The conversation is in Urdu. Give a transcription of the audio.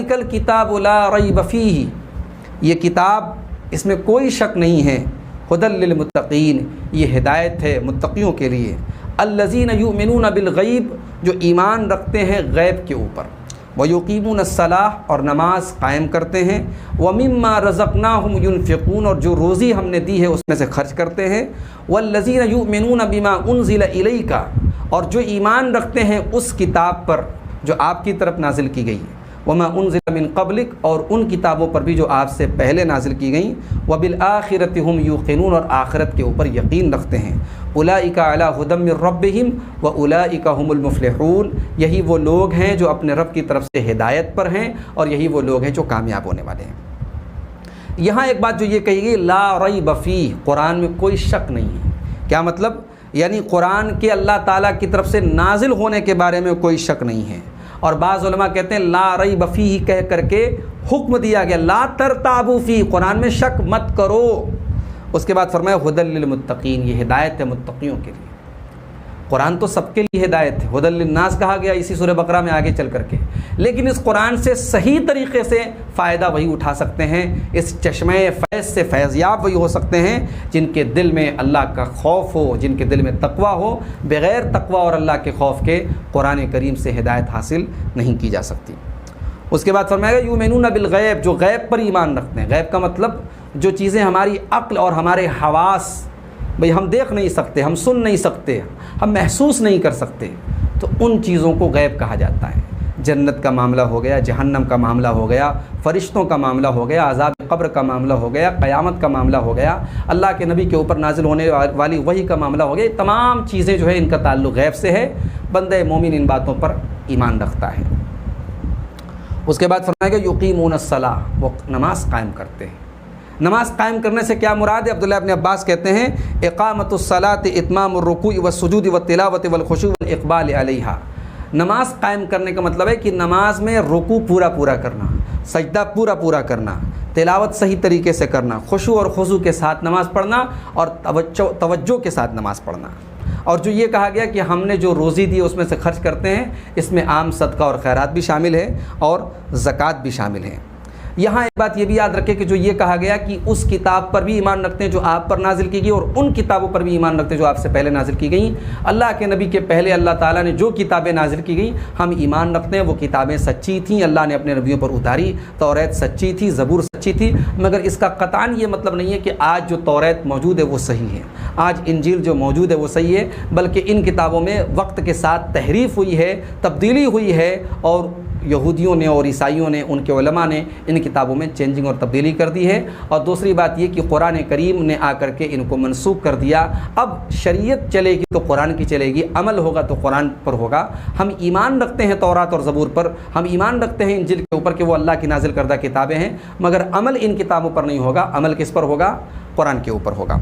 کل کتاب لا ریب فیہ، یہ کتاب اس میں کوئی شک نہیں ہے، ھدی للمتقین، یہ ہدایت ہے متقیوں کے لیے، الذین یؤمنون بالغیب، جو ایمان رکھتے ہیں غیب کے اوپر، ویقیمون الصلاۃ، اور نماز قائم کرتے ہیں، ومما رزقناہم ینفقون، اور جو روزی ہم نے دی ہے اس میں سے خرچ کرتے ہیں، والذین یؤمنون بما انزل الیک، اور جو ایمان رکھتے ہیں اس کتاب پر جو آپ کی طرف نازل کی گئی، وما انزل من قبلک، اور ان کتابوں پر بھی جو آپ سے پہلے نازل کی گئیں، وبالآخرۃ ھم یوقنون، اور آخرت کے اوپر یقین رکھتے ہیں، اولئک علی ھدی من ربہم واولئک ھم المفلحون، یہی وہ لوگ ہیں جو اپنے رب کی طرف سے ہدایت پر ہیں، اور یہی وہ لوگ ہیں جو کامیاب ہونے والے ہیں۔ یہاں ایک بات جو یہ کہی گئی، لا ریب فیہ، قرآن میں کوئی شک نہیں ہے، کیا مطلب؟ یعنی قرآن کے اللہ تعالیٰ کی طرف سے نازل ہونے کے بارے میں کوئی شک نہیں ہے، اور بعض علماء کہتے ہیں لا ریب فیہ کہہ کر کے حکم دیا گیا، لا ترتابوا فیہ، قرآن میں شک مت کرو۔ اس کے بعد فرمایا ھدی للمتقین، یہ ہدایت ہے متقیوں کے لیے۔ قرآن تو سب کے لیے ہدایت ہے، ھدی للناس کہا گیا اسی سورہ بقرہ میں آگے چل کر کے، لیکن اس قرآن سے صحیح طریقے سے فائدہ وہی اٹھا سکتے ہیں، اس چشمہ فیض سے فیضیاب وہی ہو سکتے ہیں جن کے دل میں اللہ کا خوف ہو، جن کے دل میں تقویٰ ہو۔ بغیر تقویٰ اور اللہ کے خوف کے قرآن کریم سے ہدایت حاصل نہیں کی جا سکتی۔ اس کے بعد فرمایا گیا یؤمنون بالغیب، جو غیب پر ایمان رکھتے ہیں۔ غیب کا مطلب جو چیزیں ہماری عقل اور ہمارے حواس، بھئی ہم دیکھ نہیں سکتے، ہم سن نہیں سکتے، ہم محسوس نہیں کر سکتے، تو ان چیزوں کو غیب کہا جاتا ہے۔ جنت کا معاملہ ہو گیا، جہنم کا معاملہ ہو گیا، فرشتوں کا معاملہ ہو گیا، عذاب قبر کا معاملہ ہو گیا، قیامت کا معاملہ ہو گیا، اللہ کے نبی کے اوپر نازل ہونے والی وحی کا معاملہ ہو گیا، یہ تمام چیزیں جو ہے ان کا تعلق غیب سے ہے۔ بندہ مومن ان باتوں پر ایمان رکھتا ہے۔ اس کے بعد فرمایا گیا یقیمون الصلاۃ، وہ نماز قائم کرتے ہیں۔ نماز قائم کرنے سے کیا مراد ہے؟ عبداللہ ابن عباس کہتے ہیں اقامت الصلاۃ اتمام الرکوع والسجود والتلاوۃ والخشوع والاقبال علیہا، نماز قائم کرنے کا مطلب ہے کہ نماز میں رکوع پورا کرنا، سجدہ پورا کرنا، تلاوت صحیح طریقے سے کرنا، خشوع اور خضوع کے ساتھ نماز پڑھنا، اور توجہ کے ساتھ نماز پڑھنا۔ اور جو یہ کہا گیا کہ ہم نے جو روزی دی اس میں سے خرچ کرتے ہیں، اس میں عام صدقہ اور خیرات بھی شامل ہے اور زکوٰۃ بھی شامل ہے۔ یہاں ایک بات یہ بھی یاد رکھیں کہ جو یہ کہا گیا کہ اس کتاب پر بھی ایمان رکھتے ہیں جو آپ پر نازل کی گئی، اور ان کتابوں پر بھی ایمان رکھتے ہیں جو آپ سے پہلے نازل کی گئیں۔ اللہ کے نبی کے پہلے اللہ تعالیٰ نے جو کتابیں نازل کی گئیں ہم ایمان رکھتے ہیں، وہ کتابیں سچی تھیں، اللہ نے اپنے نبیوں پر اتاری، توریت سچی تھی، زبور سچی تھی، مگر اس کا قطعاً یہ مطلب نہیں ہے کہ آج جو توریت موجود ہے وہ صحیح ہے، آج انجیل جو موجود ہے وہ صحیح ہے، بلکہ ان کتابوں میں وقت کے ساتھ تحریف ہوئی ہے، تبدیلی ہوئی ہے، اور یہودیوں نے اور عیسائیوں نے، ان کے علماء نے ان کتابوں میں چینجنگ اور تبدیلی کر دی ہے۔ اور دوسری بات یہ کہ قرآن کریم نے آ کر کے ان کو منسوخ کر دیا۔ اب شریعت چلے گی تو قرآن کی چلے گی، عمل ہوگا تو قرآن پر ہوگا۔ ہم ایمان رکھتے ہیں تورات اور زبور پر، ہم ایمان رکھتے ہیں انجیل کے اوپر کہ وہ اللہ کی نازل کردہ کتابیں ہیں، مگر عمل ان کتابوں پر نہیں ہوگا، عمل کس پر ہوگا؟ قرآن کے اوپر ہوگا۔